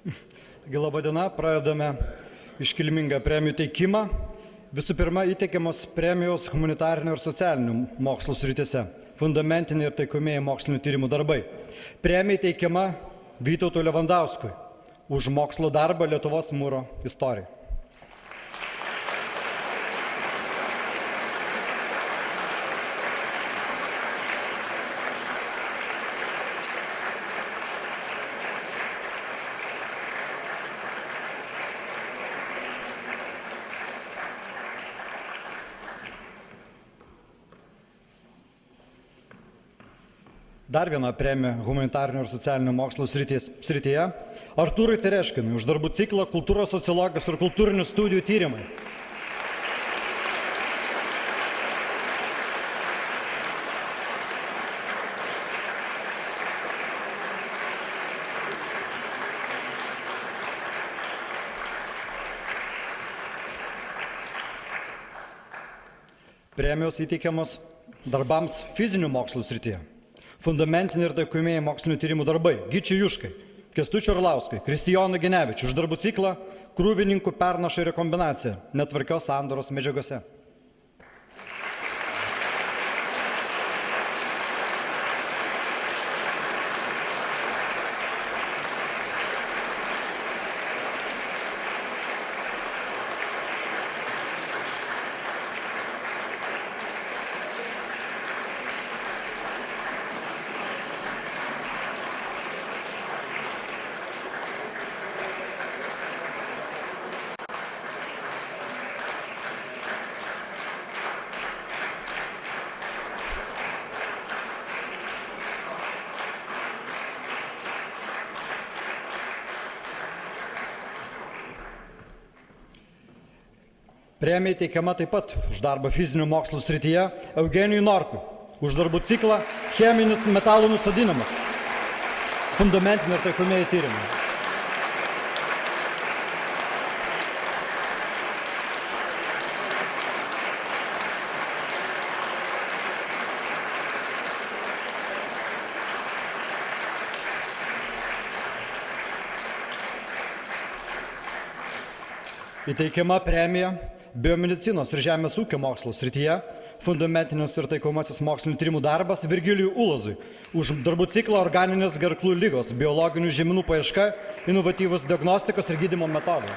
Labą dieną, pradedame iškilmingą premijų teikimą. Visų pirma, įteikiamos premijos humanitarinių ir socialinių mokslų srityse, fundamentiniai ir taikomieji mokslinių tyrimų darbai. Premija teikiama Vytautui Levandauskui už mokslo darbą Lietuvos mūro istorijai. Dar viena premija humanitarinių ir socialinių mokslų srityje Artūrui Tereškinui už darbų ciklą kultūros sociologijos ir kultūrinių studijų tyrimai. Premijos įteikiamos darbams fizinių mokslų srityje. Fundamentiniai ir taikomieji mokslinių tyrimų darbai Gyčiui Juškai, Kęstučiui Orlauskui, Kristijonui Genevičiui už darbų ciklą krūvininkų pernaša ir rekombinacija netvarkios sandaros medžiagose. Premija teikiama taip pat už darbą fizinių mokslų srityje Eugenijui Norkui už darbų ciklą cheminis metalų nusodinimas, fundamentiniai ir taikomieji tyrimai. Įteikiama premija biomedicinos ir žemės ūkio mokslo srityje, fundamentinis ir taikomasis mokslinių tyrimų darbas Virgilijui Ulozui už darbų ciklą organinės gerklų ligos, biologinių žymenų paieška, inovatyvus diagnostikos ir gydymo metodai.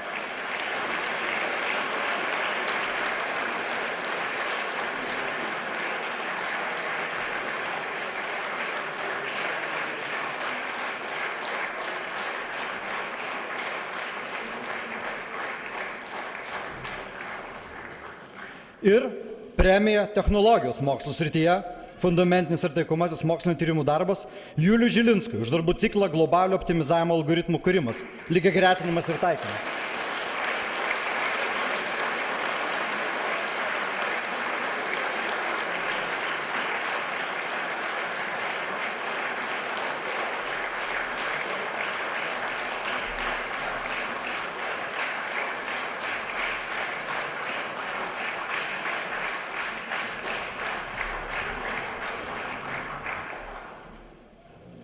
Ir premija technologijos mokslų srityje, fundamentinis ir taikomasis mokslinio tyrimų darbas Juliui Žilinskui už darbų ciklą globalio optimizavimo algoritmų kūrimas, lygiagretinimas ir taikymas.